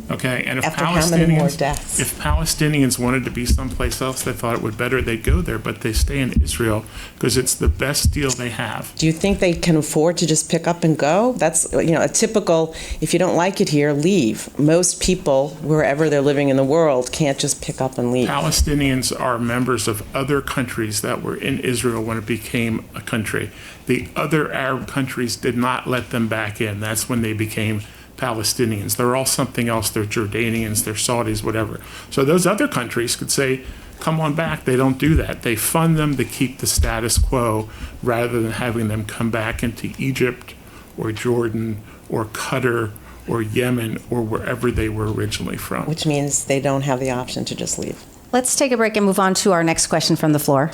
Okay. And if After how many more Palestinians, deaths? if Palestinians wanted to be someplace else they thought it would better, they'd go there. But they stay in Israel because it's the best deal they have. Do you think they can afford to just pick up and go? That's, a typical, if you don't like it here, leave. Most people, wherever they're living in the world, can't just pick up and leave. Palestinians are members of other countries that were in Israel when it became a country. The other Arab countries did not let them back in. That's when they became Palestinians. They're all something else. They're Jordanians, they're Saudis, whatever. So those other countries could say, come on back. They don't do that. They fund them to keep the status quo rather than having them come back into Egypt or Jordan or Qatar or Yemen or wherever they were originally from. Which means they don't have the option to just leave. Let's take a break and move on to our next question from the floor.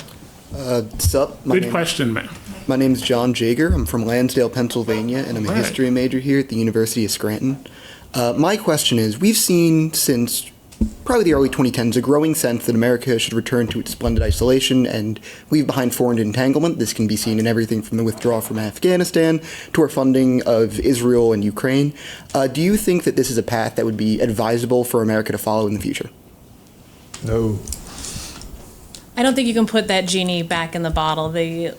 Sup? Good question, man. My name's John Jager. I'm from Lansdale, Pennsylvania, and I'm a Right. history major here at the University of Scranton. My question is, we've seen since probably the early 2010s a growing sense that America should return to its splendid isolation and leave behind foreign entanglement. This can be seen in everything from the withdrawal from Afghanistan to our funding of Israel and Ukraine. Do you think that this is a path that would be advisable for America to follow in the future? No. I don't think you can put that genie back in the bottle. The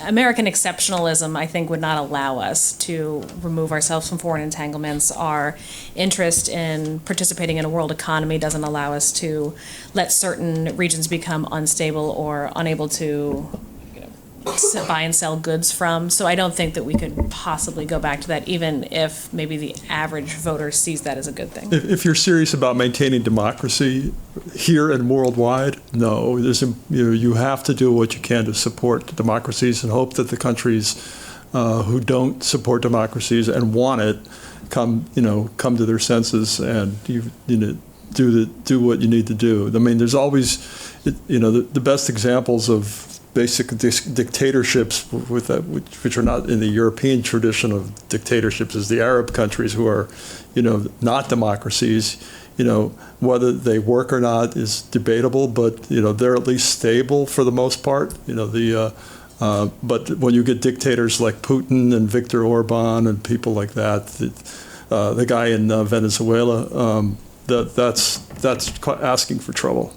American exceptionalism, I think, would not allow us to remove ourselves from foreign entanglements. Our interest in participating in a world economy doesn't allow us to let certain regions become unstable or unable to buy and sell goods from. So I don't think that we could possibly go back to that, even if maybe the average voter sees that as a good thing. If you're serious about maintaining democracy here and worldwide, no. You have to do what you can to support democracies and hope that the countries who don't support democracies and want it come to their senses and do what you need to do. I mean, there's always the best examples of basic dictatorships which are not in the European tradition of dictatorships is the Arab countries who are not democracies. Whether they work or not is debatable, but they're at least stable for the most part. But when you get dictators like Putin and Viktor Orban and people like that, the guy in Venezuela, that's asking for trouble.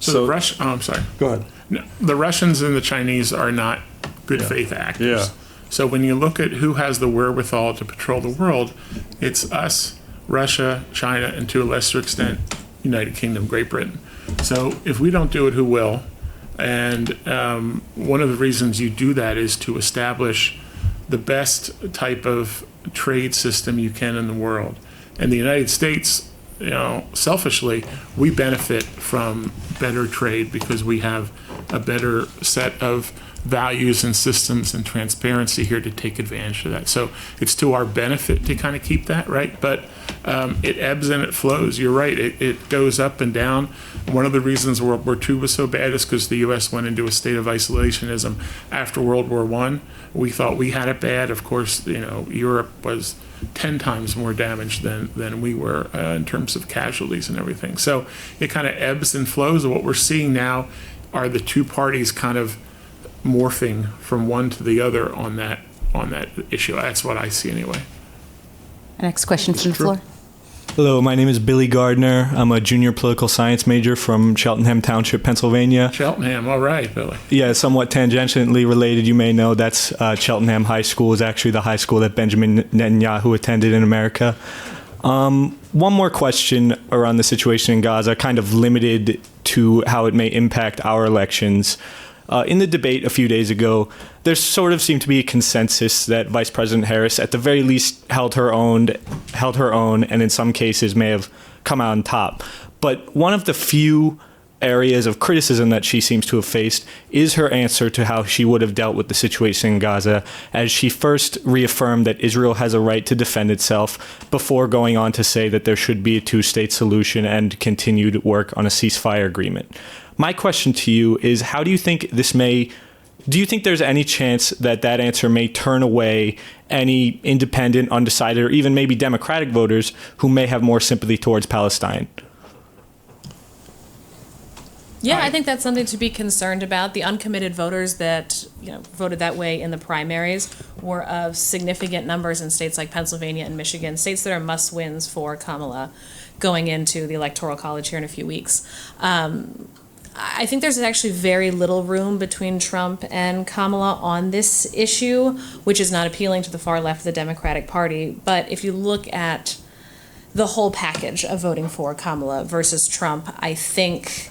So I'm sorry. Go ahead. No, the Russians and the Chinese are not good faith actors. Yeah. So when you look at who has the wherewithal to patrol the world, it's us, Russia, China, and to a lesser extent, United Kingdom, Great Britain. So if we don't do it, who will? And one of the reasons you do that is to establish the best type of trade system you can in the world. And the United States, selfishly, we benefit from better trade because we have a better set of values and systems and transparency here to take advantage of that. So it's to our benefit to kind of keep that, right? But it ebbs and it flows. You're right. It goes up and down. One of the reasons World War II was so bad is because the U.S. went into a state of isolationism after World War I. We thought we had it bad. Of course, Europe was 10 times more damaged than we were in terms of casualties and everything. So it kind of ebbs and flows. And what we're seeing now are the two parties kind of morphing from one to the other on that issue. That's what I see anyway. Next question from the floor. Hello, my name is Billy Gardner. I'm a junior political science major from Cheltenham Township, Pennsylvania. Cheltenham, all right, Billy. Yeah, somewhat tangentially related. You may know that's Cheltenham High School is actually the high school that Benjamin Netanyahu attended in America. One more question around the situation in Gaza, kind of limited to how it may impact our elections. In the debate a few days ago, there sort of seemed to be a consensus that Vice President Harris, at the very least, held her own, and in some cases may have come out on top. But one of the few areas of criticism that she seems to have faced is her answer to how she would have dealt with the situation in Gaza, as she first reaffirmed that Israel has a right to defend itself before going on to say that there should be a two-state solution and continued work on a ceasefire agreement. My question to you is, how do you think do you think there's any chance that answer may turn away any independent, undecided, or even maybe Democratic voters who may have more sympathy towards Palestine? Yeah, I think that's something to be concerned about. The uncommitted voters that voted that way in the primaries were of significant numbers in states like Pennsylvania and Michigan, states that are must-wins for Kamala going into the Electoral College here in a few weeks. I think there's actually very little room between Trump and Kamala on this issue, which is not appealing to the far left of the Democratic Party. But if you look at the whole package of voting for Kamala versus Trump, I think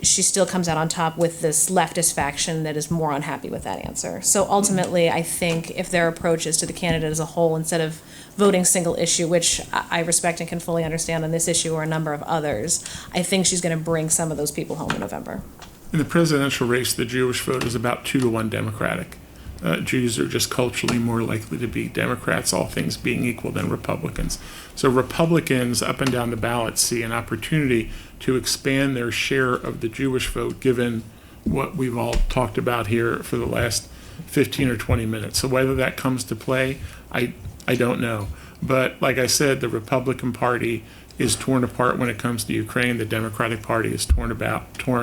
she still comes out on top with this leftist faction that is more unhappy with that answer. So ultimately, I think if their approach is to the candidate as a whole, instead of voting single issue, which I respect and can fully understand on this issue or a number of others, I think she's going to bring some of those people home in November. In the presidential race, the Jewish vote is about 2-1 Democratic. Jews are just culturally more likely to be Democrats, all things being equal, than Republicans. So Republicans up and down the ballot see an opportunity to expand their share of the Jewish vote, given what we've all talked about here for the last 15 or 20 minutes. So whether that comes to play, I don't know. But like I said, the Republican Party is torn apart when it comes to Ukraine. The Democratic Party is torn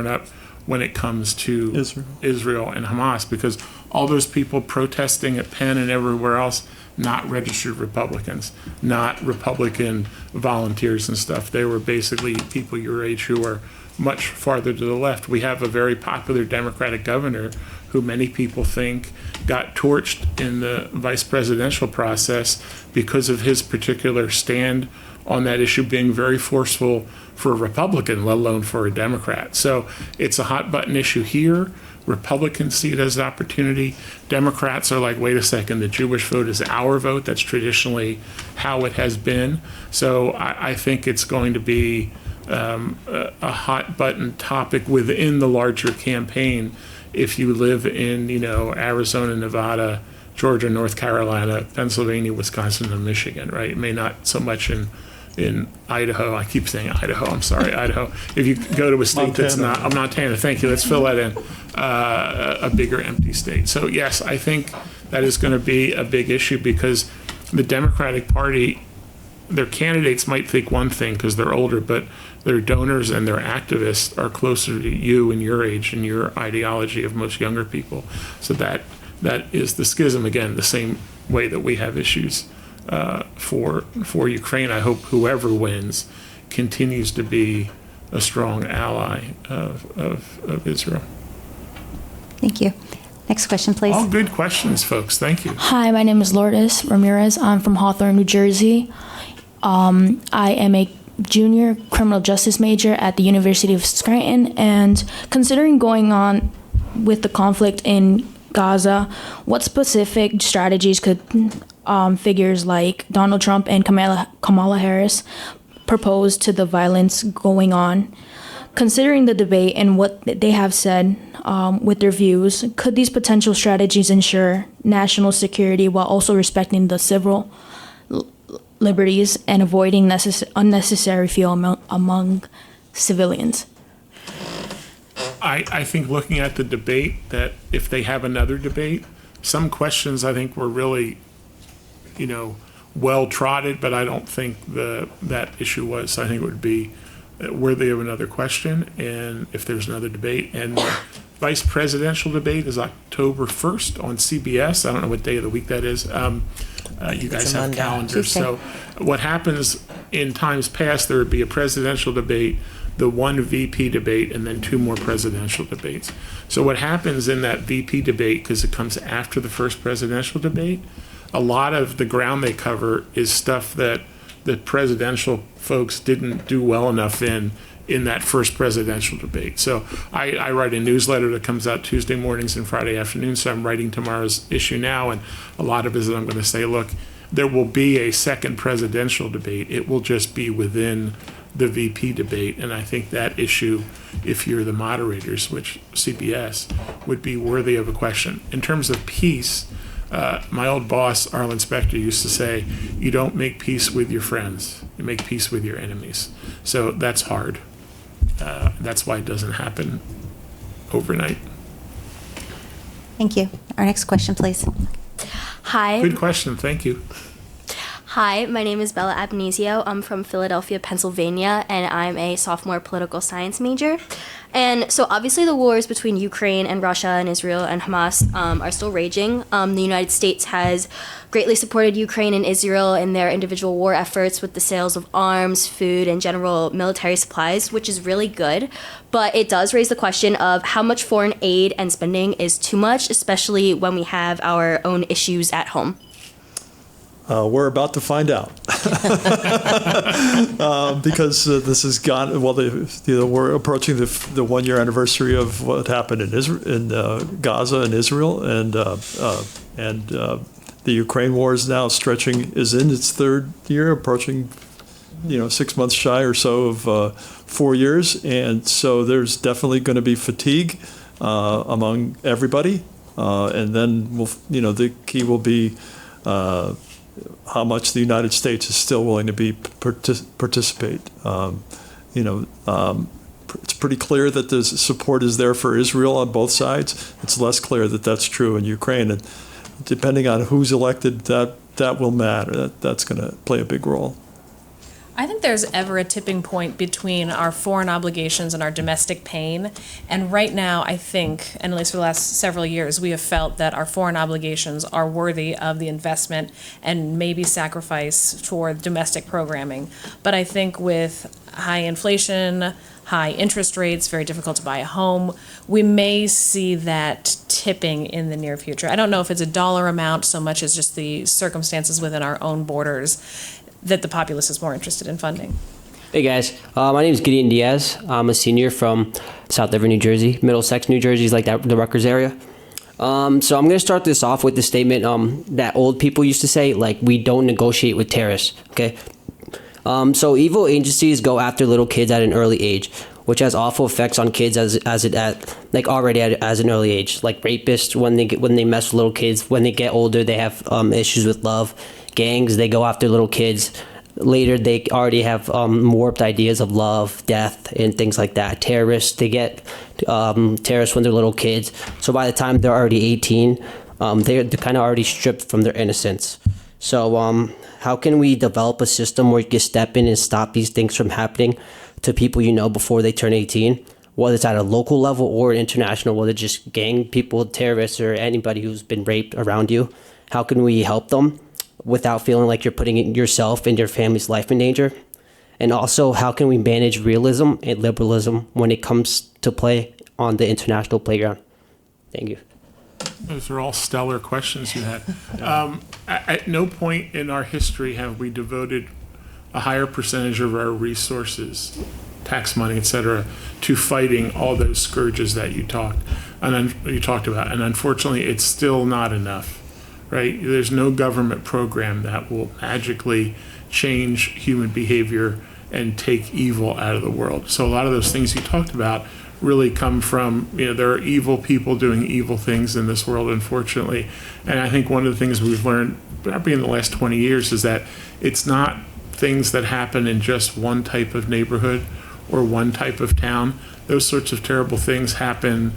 up when it comes to Israel and Hamas, because all those people protesting at Penn and everywhere else, not registered Republicans, not Republican volunteers and stuff. They were basically people your age who are much farther to the left. We have a very popular Democratic governor who many people think got torched in the vice presidential process because of his particular stand on that issue being very forceful for a Republican, let alone for a Democrat. So it's a hot button issue here. Republicans see it as an opportunity. Democrats are like, wait a second, the Jewish vote is our vote. That's traditionally how it has been. So I think it's going to be a hot button topic within the larger campaign if you live in, Arizona, Nevada, Georgia, North Carolina, Pennsylvania, Wisconsin, and Michigan, right? It may not so much in Idaho. I keep saying Idaho. I'm sorry, Idaho. If you go to a state that's not, Montana, thank you. Let's fill that in. A bigger empty state. So yes, I think that is going to be a big issue because the Democratic Party, their candidates might think one thing because they're older, but their donors and their activists are closer to you and your age and your ideology of most younger people. So that is the schism, again, the same way that we have issues for Ukraine. I hope whoever wins continues to be a strong ally of Israel. Thank you. Next question, please. All good questions, folks. Thank you. Hi, my name is Lourdes Ramirez. I'm from Hawthorne, New Jersey. I am a junior criminal justice major at the University of Scranton, and considering going on with the conflict in Gaza, what specific strategies could figures like Donald Trump and Kamala Harris propose to the violence going on? Considering the debate and what they have said with their views, could these potential strategies ensure national security while also respecting the civil liberties and avoiding unnecessary fear among civilians? I think looking at the debate, that if they have another debate, some questions I think were really, well trotted, but I don't think that issue was. So I think it would be worthy of another question, and if there's another debate. And the vice presidential debate is October 1st on CBS. I don't know what day of the week that is. You guys have Monday. calendars. So what happens in times past, there would be a presidential debate, the one VP debate, and then 2 more presidential debates. So what happens in that VP debate, because it comes after the first presidential debate, a lot of the ground they cover is stuff that the presidential folks didn't do well enough in that first presidential debate. So I write a newsletter that comes out Tuesday mornings and Friday afternoons, so I'm writing tomorrow's issue now, and a lot of it is I'm going to say, look, there will be a second presidential debate. It will just be within the VP debate, and I think that issue, if you're the moderators, which CBS, would be worthy of a question. In terms of peace, my old boss, Arlen Specter, used to say, you don't make peace with your friends, you make peace with your enemies. So that's hard. That's why it doesn't happen overnight. Thank you. Our next question, please. Hi. Good question, thank you. Hi, my name is Bella Abenizio. I'm from Philadelphia, Pennsylvania, and I'm a sophomore political science major. And so obviously the wars between Ukraine and Russia and Israel and Hamas are still raging. The United States has greatly supported Ukraine and Israel in their individual war efforts with the sales of arms, food, and general military supplies, which is really good. But it does raise the question of how much foreign aid and spending is too much, especially when we have our own issues at home. We're about to find out because this has gone. Well, we're approaching the 1-year anniversary of what happened in Gaza and Israel, and the Ukraine war is now is in its 3rd year, approaching 6 months shy or so of 4 years, and so there's definitely going to be fatigue among everybody, and then the key will be how much the United States is still willing to participate. It's pretty clear that the support is there for Israel on both sides. It's less clear that that's true in Ukraine, and depending on who's elected, that will matter. That's going to play a big role. I think there's ever a tipping point between our foreign obligations and our domestic pain. And right now, I think, and at least for the last several years, we have felt that our foreign obligations are worthy of the investment and maybe sacrifice for domestic programming. But I think with high inflation, high interest rates, very difficult to buy a home, we may see that tipping in the near future. I don't know if it's a dollar amount so much as just the circumstances within our own borders that the populace is more interested in funding. Hey guys, my name is Gideon Diaz. I'm a senior from South River, New Jersey. Middlesex, New Jersey is like that, the Rutgers area. So I'm going to start this off with the statement that old people used to say, like, we don't negotiate with terrorists, okay? So evil agencies go after little kids at an early age, which has awful effects on kids already at an early age. Like rapists, when they mess with little kids, when they get older, they have issues with love. Gangs, they go after little kids. Later, they already have warped ideas of love, death, and things like that. Terrorists, they get terrorists when they're little kids. So by the time they're already 18, they're kind of already stripped from their innocence. So how can we develop a system where you can step in and stop these things from happening to people before they turn 18? Whether it's at a local level or international, whether it's just gang people, terrorists, or anybody who's been raped around you. How can we help them without feeling like you're putting yourself and your family's life in danger? And also, how can we manage realism and liberalism when it comes to play on the international playground? Thank you. Those are all stellar questions you had. At no point in our history have we devoted a higher percentage of our resources tax money, et cetera, to fighting all those scourges that you talked about. And unfortunately, it's still not enough, right? There's no government program that will magically change human behavior and take evil out of the world. So a lot of those things you talked about really come from, there are evil people doing evil things in this world, unfortunately. And I think one of the things we've learned, probably in the last 20 years, is that it's not things that happen in just one type of neighborhood or one type of town. Those sorts of terrible things happen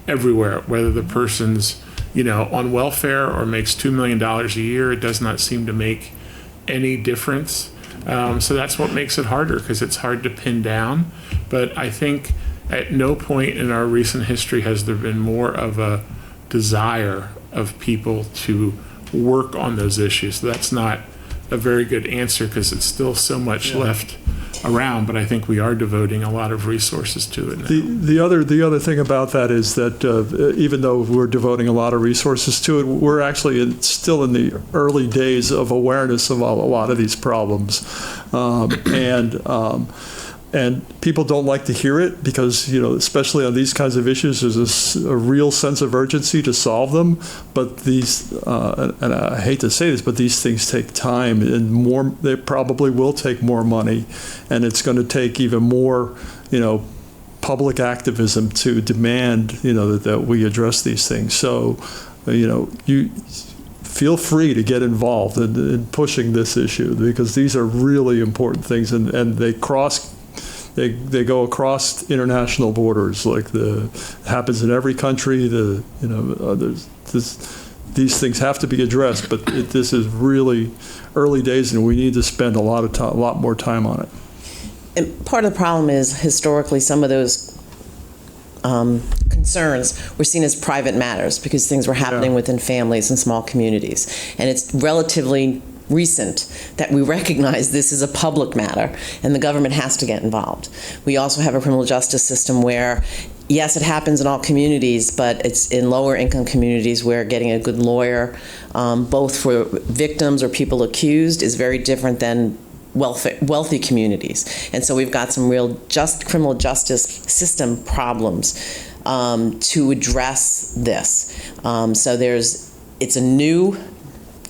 everywhere, whether the person's, on welfare or makes $2 million a year. It does not seem to make any difference. So that's what makes it harder, because it's hard to pin down. But I think at no point in our recent history has there been more of a desire of people to work on those issues. So that's not a very good answer, because it's still so much left around, but I think we are devoting a lot of resources to it now. The other thing about that is that even though we're devoting a lot of resources to it, we're actually still in the early days of awareness of a lot of these problems, and people don't like to hear it because, especially on these kinds of issues, there's a real sense of urgency to solve them. But these, and I hate to say this, but these things take time, and they probably will take more money, and it's going to take even more, public activism to demand, that we address these things. So, you feel free to get involved in pushing this issue, because these are really important things, and they They go across international borders, like happens in every country. These things have to be addressed, but this is really early days, and we need to spend a lot more time on it. And part of the problem is, historically, some of those concerns were seen as private matters because things were happening within families and small communities, and it's relatively recent that we recognize this is a public matter and the government has to get involved. We also have a criminal justice system where, yes, it happens in all communities, but it's in lower income communities where getting a good lawyer, both for victims or people accused, is very different than wealthy communities. And so we've got some real criminal justice system problems to address this. So it's a new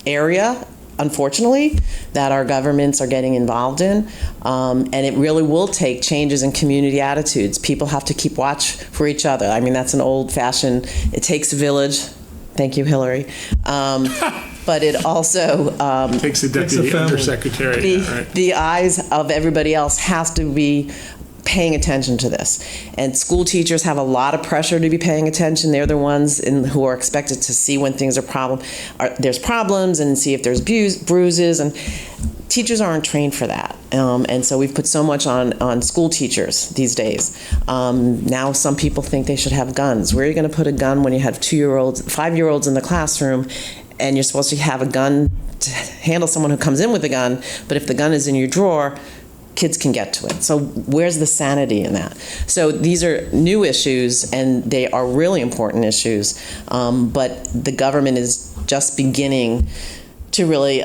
area, unfortunately, that our governments are getting involved in, and it really will take changes in community attitudes. People have to keep watch for each other. I mean, that's an old-fashioned, it takes a village. Thank you, Hillary. But it also takes a deputy undersecretary. The eyes of everybody else has to be paying attention to this. And school teachers have a lot of pressure to be paying attention. They're the ones who are expected to see when things there's problems and see if there's bruises, and teachers aren't trained for that. And so we've put so much on school teachers these days. Now some people think they should have guns. Where are you going to put a gun when you have 5-year-olds in the classroom, and you're supposed to have a gun to handle someone who comes in with a gun, but if the gun is in your drawer, kids can get to it. So where's the sanity in that? So these are new issues, and they are really important issues, but the government is just beginning to really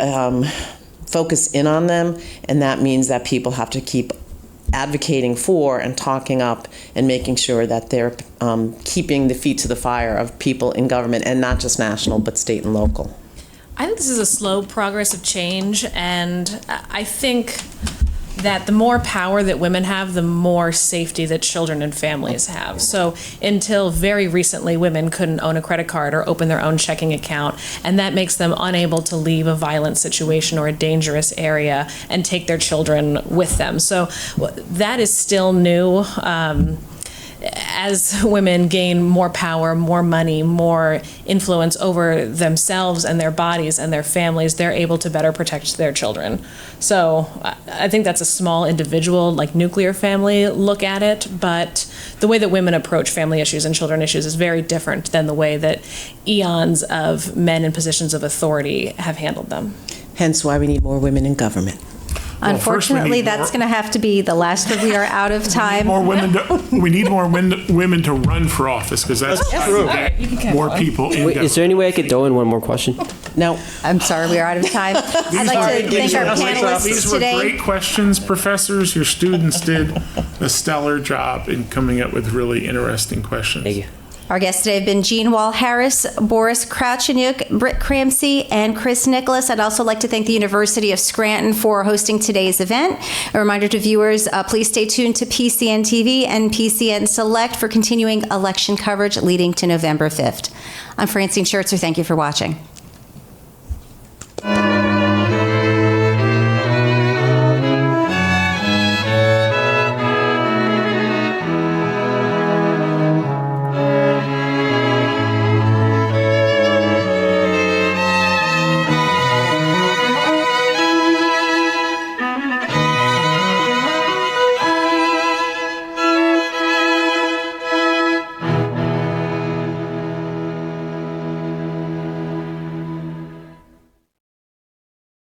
focus in on them, and that means that people have to keep advocating for and talking up and making sure that they're keeping the feet to the fire of people in government, and not just national, but state and local. I think this is a slow progress of change, and I think that the more power that women have, the more safety that children and families have. So until very recently, women couldn't own a credit card or open their own checking account, and that makes them unable to leave a violent situation or a dangerous area and take their children with them. So that is still new. As women gain more power, more money, more influence over themselves and their bodies and their families, they're able to better protect their children. So I think that's a small individual, like nuclear family, look at it, but the way that women approach family issues and children issues is very different than the way that eons of men in positions of authority have handled them. Hence why we need more women in government. Unfortunately, that's going to have to be the last, but we are out of time. We need more women to run for office, because that's true. More people in government. Is there any way I could throw in one more question? No. I'm sorry, we are out of time. I'd like to thank our panelists These were today. great questions, professors. Your students did a stellar job in coming up with really interesting questions. Thank you. Our guests today have been Jean Wahl Harris, Borys Krawczeniuk, Brit Crampsie, and Chris Nicholas. I'd also like to thank the University of Scranton for hosting today's event. A reminder to viewers, please stay tuned to PCN TV and PCN Select for continuing election coverage leading to November 5th. I'm Francine Schertzer. Thank you for watching.